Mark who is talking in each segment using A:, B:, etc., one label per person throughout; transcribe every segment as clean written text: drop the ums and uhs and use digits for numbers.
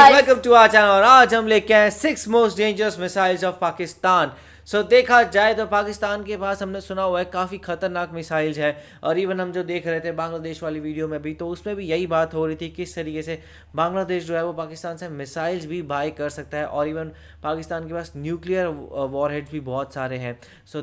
A: Guys, welcome to our channel. और आज हम लेके आए 6 most dangerous missiles of Pakistan. देखा जाए तो पाकिस्तान के पास हमने सुना हुआ है काफ़ी खतरनाक मिसाइल्स है। और इवन हम जो देख रहे थे बांग्लादेश वाली वीडियो में भी, तो उसमें भी यही बात हो रही थी किस तरीके से बांग्लादेश जो है वो पाकिस्तान से मिसाइल्स भी बाई कर सकता है। और इवन पाकिस्तान के पास न्यूक्लियर वॉरहेड्स भी बहुत सारे हैं।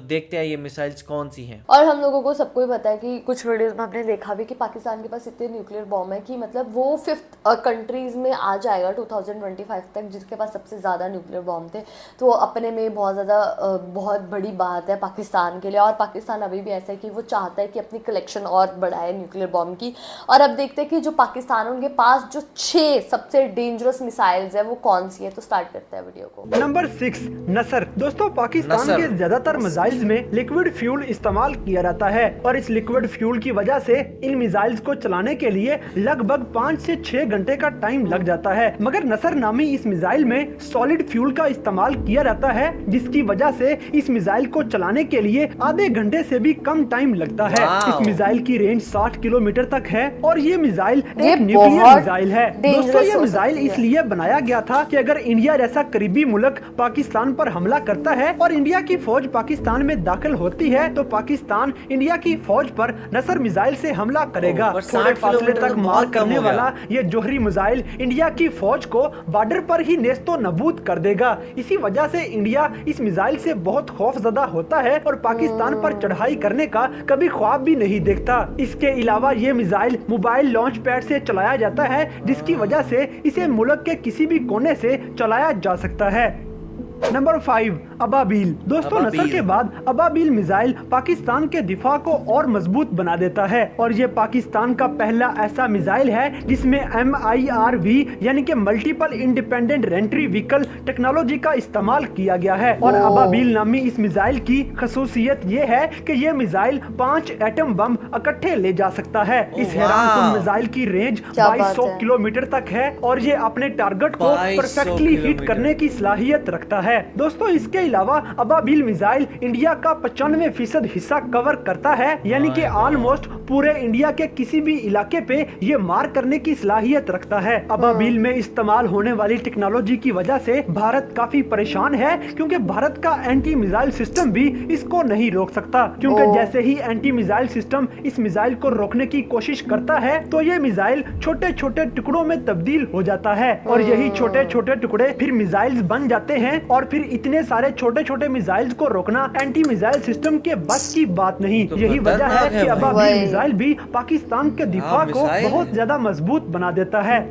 A: देखते हैं ये मिसाइल्स कौन सी हैं।
B: और हम लोगों को सबको ही पता है कि कुछ वीडियोस में हमने देखा भी कि पाकिस्तान के पास इतने न्यूक्लियर बॉम्ब है कि मतलब वो 5th कंट्रीज में आ जाएगा 2025 तक जिसके पास सबसे ज़्यादा न्यूक्लियर बॉम्ब थे। तो अपने में बहुत ज़्यादा बहुत बड़ी बात है पाकिस्तान के लिए। और पाकिस्तान अभी भी ऐसा है कि वो चाहता है कि अपनी कलेक्शन और बढ़ाए न्यूक्लियर बॉम्ब की। और अब देखते हैं कि जो पाकिस्तान उनके पास जो 6 सबसे डेंजरस मिसाइल्स है वो कौन सी है। तो स्टार्ट करते हैं वीडियो को।
C: नंबर 6, नसर। दोस्तों, पाकिस्तान के ज्यादातर मिसाइल्स में लिक्विड फ्यूल इस्तेमाल किया जाता है और इस लिक्विड फ्यूल की वजह से इन मिसाइल्स को चलाने के लिए लगभग 5 से 6 घंटे का टाइम लग जाता है। मगर नसर नामी इस मिसाइल में सॉलिड फ्यूल का इस्तेमाल किया जाता है, जिसकी वजह से इस मिसाइल को चलाने के लिए आधे घंटे से भी कम टाइम लगता है। इस मिसाइल की रेंज 60 किलोमीटर तक है और ये मिसाइल एक न्यूक्लियर मिसाइल है। दोस्तों, ये मिसाइल इसलिए बनाया गया था कि अगर इंडिया जैसा करीबी मुल्क पाकिस्तान पर हमला करता है और इंडिया की फौज पाकिस्तान में दाखिल होती है तो पाकिस्तान इंडिया की फौज पर नसर मिसाइल से हमला करेगा। थोड़े फासले तक मार करने वाला ये जोहरी मिसाइल इंडिया की फौज को बॉर्डर पर ही नेस्तो नबूद कर देगा। इसी वजह से इंडिया इस मिसाइल से बहुत खौफजदा होता है और पाकिस्तान पर चढ़ाई करने का कभी ख्वाब भी नहीं देखता। इसके अलावा ये मिसाइल मोबाइल लॉन्च पैड से चलाया जाता है, जिसकी वजह से इसे मुल्क के किसी भी कोने से चलाया जा सकता है। नंबर 5, अबाबील। दोस्तों, नसर के बाद अबाबील मिसाइल पाकिस्तान के दिफा को और मजबूत बना देता है और ये पाकिस्तान का पहला ऐसा मिसाइल है जिसमें MIRV यानी कि मल्टीपल इंडिपेंडेंट रेंट्री व्हीकल टेक्नोलॉजी का इस्तेमाल किया गया है। और अबाबील नामी इस मिसाइल की खसूसियत ये है कि ये मिसाइल 5 एटम बम इकट्ठे ले जा सकता है। इस हैरानकुन मिसाइल की रेंज 2200 किलोमीटर तक है और ये अपने टारगेट को परफेक्टली हिट करने की सलाहियत रखता है। दोस्तों, इसके अलावा अबाबील मिसाइल इंडिया का 95% हिस्सा कवर करता है, यानी कि ऑलमोस्ट पूरे इंडिया के किसी भी इलाके पे ये मार करने की सलाहियत रखता है। अबाबील में इस्तेमाल होने वाली टेक्नोलॉजी की वजह से भारत काफी परेशान है, क्योंकि भारत का एंटी मिसाइल सिस्टम भी इसको नहीं रोक सकता। क्योंकि जैसे ही एंटी मिसाइल सिस्टम इस मिसाइल को रोकने की कोशिश करता है तो ये मिसाइल छोटे छोटे टुकड़ों में तब्दील हो जाता है और यही छोटे छोटे टुकड़े फिर मिसाइल्स बन जाते हैं। और फिर इतने सारे छोटे छोटे मिसाइल्स को रोकना एंटी मिसाइल सिस्टम के बस की बात नहीं। यही वजह है कि अबाबील मिसाइल भी पाकिस्तान के दिफा को बहुत ज्यादा मजबूत बना देता है।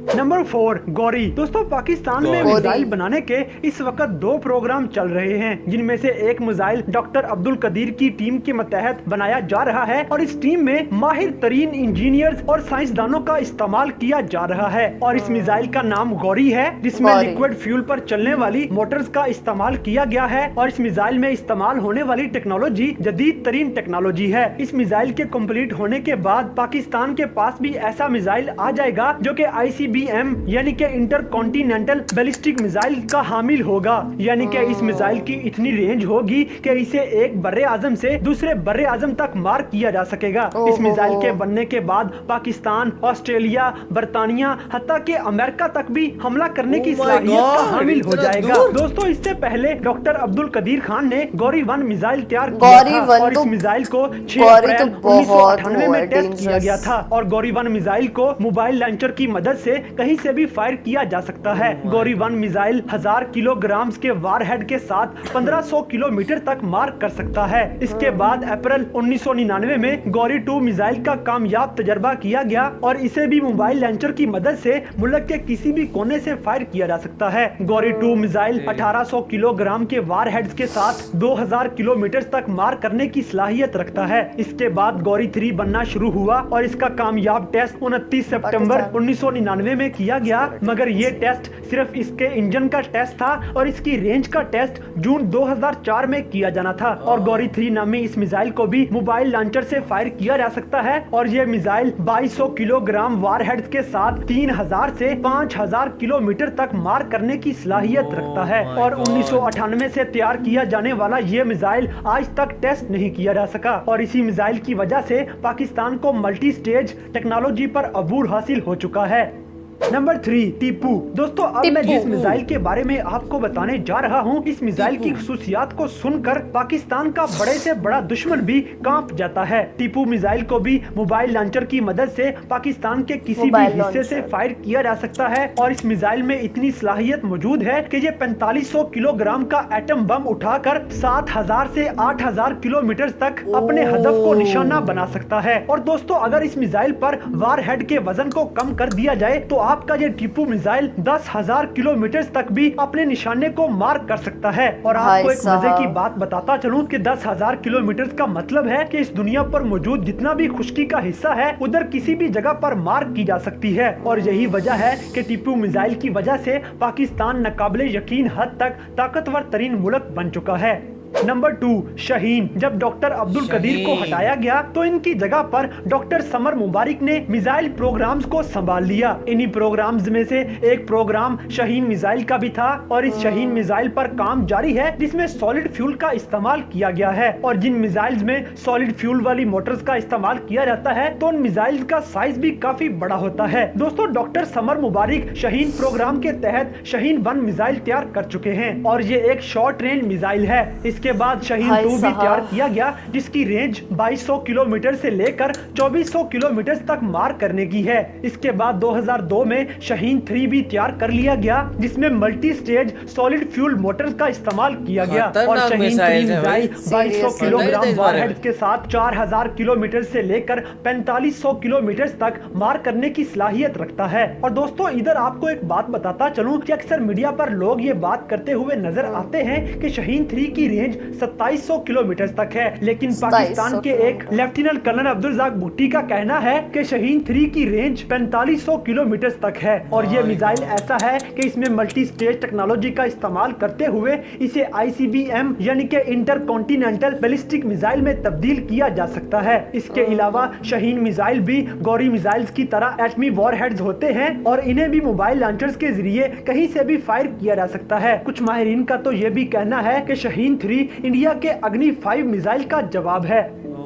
C: नंबर 4, गौरी। दोस्तों, पाकिस्तान में मिसाइल बनाने के इस वक्त 2 प्रोग्राम चल रहे हैं, जिनमें से एक मिसाइल डॉक्टर अब्दुल कदीर की टीम के मतहत बनाया जा रहा है और इस टीम में माहिर तरीन इंजीनियर्स और साइंसदानों का इस्तेमाल किया जा रहा है। और इस मिसाइल का नाम गौरी है, जिसमें लिक्विड फ्यूल पर चलने वाली मोटर्स का इस्तेमाल किया गया है। और इस मिसाइल में इस्तेमाल होने वाली टेक्नोलॉजी जदीद तरीन टेक्नोलॉजी है। इस मिसाइल के कम्प्लीट होने के बाद पाकिस्तान के पास भी ऐसा मिसाइल आ जाएगा जो कि ICBM यानी कि इंटर कॉन्टिनेंटल बैलिस्टिक मिसाइल का हामिल होगा। यानी कि इस मिसाइल की इतनी रेंज होगी कि इसे एक बर्रे आजम से दूसरे बर्रे आजम तक मार किया जा सकेगा। इस मिसाइल के बनने के बाद पाकिस्तान, ऑस्ट्रेलिया, बरतानिया, हत्ता के अमेरिका तक भी हमला करने की सलाहियत का हामिल हो जाएगा। दोस्तों, इससे पहले डॉक्टर अब्दुल कदीर खान ने गौरी 1 मिसाइल तैयार किया था और इस मिसाइल को 6 अप्रैल 1998 में टेस्ट किया गया था। और गौरी 1 मिसाइल को मोबाइल लॉन्चर की मदद से कहीं से भी फायर किया जा सकता है। गौरी 1 मिसाइल 1000 किलोग्राम के वारहेड के साथ 1500 किलोमीटर तक मार कर सकता है। इसके बाद अप्रैल 1999 में गौरी 2 मिसाइल का कामयाब तजर्बा किया गया और इसे भी मोबाइल लॉन्चर की मदद से मुल्क के किसी भी कोने से फायर किया जा सकता है। गौरी 2 मिसाइल 1800 किलोग्राम के वारहेड्स के साथ 2000 किलोमीटर तक मार करने की सलाहियत रखता है। इसके बाद गौरी 3 बनना शुरू हुआ और इसका कामयाब टेस्ट 29 सितंबर 1999 में किया गया। मगर ये टेस्ट सिर्फ इसके इंजन का टेस्ट था और इसकी रेंज का टेस्ट जून 2004 में किया जाना था। और गौरी 3 नामी इस मिसाइल को भी मोबाइल लॉन्चर से फायर किया जा सकता है और ये मिसाइल 2200 किलोग्राम वारहेड्स के साथ 3000 से 5000 किलोमीटर तक मार करने की सलाहियत रखता है। और 1998 से तैयार किया जाने वाला ये मिसाइल आज तक टेस्ट नहीं किया जा सका और इसी मिसाइल की वजह से पाकिस्तान को मल्टी स्टेज टेक्नोलॉजी पर अबूर हासिल हो चुका है। नंबर 3 टीपू। दोस्तों अब मैं जिस मिसाइल के बारे में आपको बताने जा रहा हूँ, इस मिसाइल की खुसूसियात को सुनकर पाकिस्तान का बड़े से बड़ा दुश्मन भी कांप जाता है। टीपू मिसाइल को भी मोबाइल लॉन्चर की मदद से पाकिस्तान के किसी भी हिस्से से फायर किया जा सकता है और इस मिसाइल में इतनी सलाहियत मौजूद है कि ये 4500 किलोग्राम का एटम बम उठाकर 7000 से 8000 किलोमीटर तक अपने हदफ को निशाना बना सकता है। और दोस्तों अगर इस मिसाइल पर वार हेड के वजन को कम कर दिया जाए तो आपका ये टीपू मिसाइल 10,000 किलोमीटर तक भी अपने निशाने को मार कर सकता है। और आपको एक मजे की बात बताता चलूं कि 10,000 किलोमीटर का मतलब है कि इस दुनिया पर मौजूद जितना भी खुश्की का हिस्सा है उधर किसी भी जगह पर मार की जा सकती है। और यही वजह है कि टीपू मिसाइल की वजह से पाकिस्तान नाकाबिले यकीन हद तक ताकतवर तरीन मुल्क बन चुका है। नंबर 2 शाहीन। जब डॉक्टर अब्दुल कदीर को हटाया गया तो इनकी जगह पर डॉक्टर समर मुबारक ने मिसाइल प्रोग्राम्स को संभाल लिया। इन्हीं प्रोग्राम्स में से एक प्रोग्राम शाहीन मिसाइल का भी था और इस शाहीन मिसाइल पर काम जारी है जिसमें सॉलिड फ्यूल का इस्तेमाल किया गया है। और जिन मिसाइल्स में सॉलिड फ्यूल वाली मोटर्स का इस्तेमाल किया जाता है तो उन मिसाइल्स का साइज भी काफी बड़ा होता है। दोस्तों डॉक्टर समर मुबारक शाहीन प्रोग्राम के तहत शाहीन 1 मिसाइल तैयार कर चुके हैं और ये एक शॉर्ट रेंज मिसाइल है। इसके बाद शाहीन 2 भी तैयार किया गया जिसकी रेंज 2200 किलोमीटर से लेकर 2400 किलोमीटर तक मार करने की है। इसके बाद 2002 में शाहीन 3 भी तैयार कर लिया गया जिसमें multi stage solid fuel Motors का इस्तेमाल किया गया और शाहीन 3 मिसाइल 2200 किलोग्राम वारहेड के साथ 4000 किलोमीटर से लेकर 4500 किलोमीटर तक मार करने की सलाहियत रखता है। और दोस्तों इधर आपको एक बात बताता चलूं कि अक्सर मीडिया पर लोग ये बात करते हुए नजर आते हैं कि शाहीन 3 की रेंज 2700 किलोमीटर तक है, लेकिन पाकिस्तान के एक लेफ्टिनेंट कर्नल अब्दुल रज़ाक भुट्टी का कहना है कि शाहीन 3 की रेंज 4500 किलोमीटर तक है। और ये मिसाइल ऐसा है कि इसमें मल्टी स्टेज टेक्नोलॉजी का इस्तेमाल करते हुए इसे ICBM यानी कि इंटर कॉन्टिनेंटल बैलिस्टिक मिसाइल में तब्दील किया जा सकता है। इसके अलावा शाहीन मिसाइल भी गौरी मिसाइल्स की तरह एटमी वॉरहेड्स होते हैं और इन्हें भी मोबाइल लॉन्चर्स के जरिए कहीं से भी फायर किया जा सकता है। कुछ माहिरीन का तो ये भी कहना है कि शाहीन 3 इंडिया के अग्नि 5 मिसाइल का जवाब है।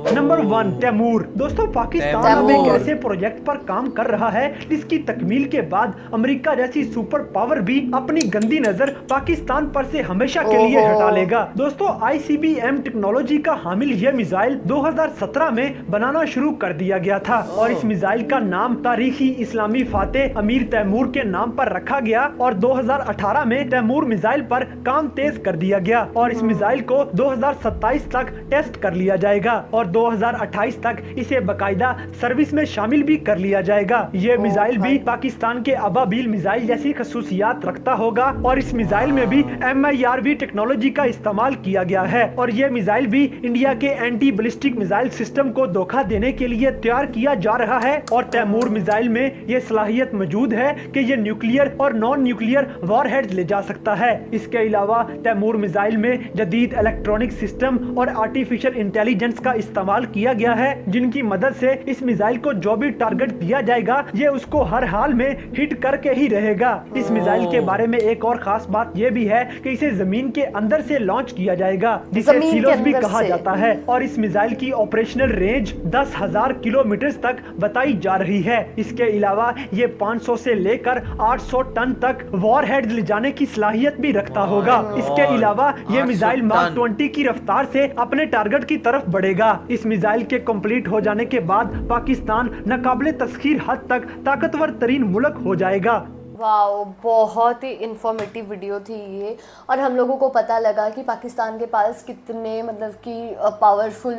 C: नंबर 1 तैमूर। दोस्तों पाकिस्तान अब एक ऐसे प्रोजेक्ट पर काम कर रहा है जिसकी तकमील के बाद अमेरिका जैसी सुपर पावर भी अपनी गंदी नजर पाकिस्तान पर से हमेशा के लिए हटा लेगा। दोस्तों ICBM टेक्नोलॉजी का हामिल यह मिसाइल 2017 में बनाना शुरू कर दिया गया था और इस मिसाइल का नाम तारीखी इस्लामी फातेह अमीर तैमूर के नाम पर रखा गया और 2018 में तैमूर मिसाइल पर काम तेज कर दिया गया और इस मिसाइल को 2027 तक टेस्ट कर लिया जाएगा और 2028 तक इसे बकायदा सर्विस में शामिल भी कर लिया जाएगा। ये मिसाइल भी पाकिस्तान के अबाबील मिसाइल जैसी खसूसियात रखता होगा और इस मिसाइल में भी MIRV टेक्नोलॉजी का इस्तेमाल किया गया है और ये मिसाइल भी इंडिया के एंटी बैलिस्टिक मिसाइल सिस्टम को धोखा देने के लिए तैयार किया जा रहा है। और तैमूर मिसाइल में ये सलाहियत मौजूद है कि ये न्यूक्लियर और नॉन न्यूक्लियर वॉरहेड्स ले जा सकता है। इसके अलावा तैमूर मिसाइल में जदीद इलेक्ट्रॉनिक सिस्टम और आर्टिफिशियल इंटेलिजेंस का इस्तेमाल किया गया है जिनकी मदद से इस मिसाइल को जो भी टारगेट दिया जाएगा ये उसको हर हाल में हिट करके ही रहेगा। इस मिसाइल के बारे में एक और खास बात ये भी है कि इसे जमीन के अंदर से लॉन्च किया जाएगा जिसे सीलोस भी कहा जाता है और इस मिसाइल की ऑपरेशनल रेंज 10,000 किलोमीटर तक बताई जा रही है। इसके अलावा ये 500 से लेकर 800 टन तक वॉरहेड्स ले जाने की सलाहियत भी रखता होगा। इसके अलावा ये मिसाइल मार्क 20 की रफ्तार से अपने टारगेट की तरफ बढ़ेगा। इस मिसाइल के कंप्लीट हो जाने के बाद पाकिस्तान नाकाबिले तस्खीर हद तक ताकतवर तरीन मुल्क हो जाएगा।
B: वाओ, बहुत ही इंफॉर्मेटिव वीडियो थी ये और हम लोगों को पता लगा कि पाकिस्तान के पास कितने मतलब कि पावरफुल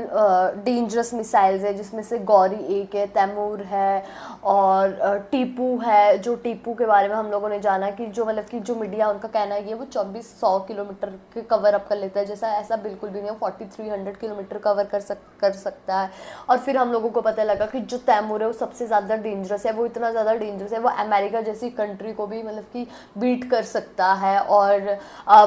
B: डेंजरस मिसाइल्स है जिसमें से गौरी एक है, तैमूर है और टीपू है। जो टीपू के बारे में हम लोगों ने जाना कि जो मतलब कि जो मीडिया उनका कहना है कि वो 2400 किलोमीटर के कवर अप कर लेता है, जैसा ऐसा बिल्कुल भी नहीं, 4300 किलोमीटर कवर कर सकता है। और फिर हम लोगों को पता लगा कि जो तैमूर है वो सबसे ज़्यादा डेंजरस है, वो इतना ज़्यादा डेंजरस है वो अमेरिका जैसी कंट्री कंट्री को भी मतलब कि बीट कर सकता है, और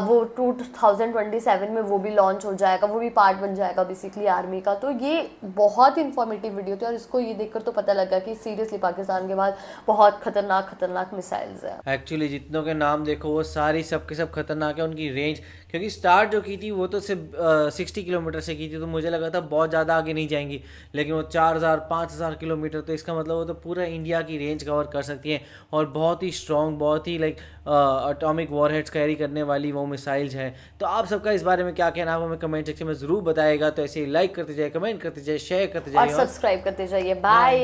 B: वो 2027 में वो भी लॉन्च हो जाएगा, वो भी पार्ट बन जाएगा बेसिकली आर्मी का। तो ये बहुत इंफॉर्मेटिव वीडियो थी और इसको ये देखकर तो पता लगा कि सीरियसली पाकिस्तान के बाद बहुत खतरनाक मिसाइल्स है।
A: एक्चुअली जितनों के नाम देखो वो सारी सबके सब खतरनाक है। उनकी रेंज, क्योंकि स्टार्ट जो की थी वो तो सिर्फ 60 किलोमीटर से की थी, तो मुझे लगा था बहुत ज़्यादा आगे नहीं जाएंगी, लेकिन वो 4000-5000 किलोमीटर, तो इसका मतलब वो तो पूरा इंडिया की रेंज कवर कर सकती हैं। और बहुत ही स्ट्रॉन्ग, बहुत ही लाइक एटॉमिक वॉरहेड्स कैरी करने वाली वो मिसाइल्स हैं। तो आप सबका इस बारे में क्या कहना है, हमें कमेंट सेक्शन में ज़रूर बताएगा। तो ऐसे ही लाइक करते जाइए, कमेंट करते जाइए, शेयर करते जाइए
B: और सब्सक्राइब करते जाइए। बाय।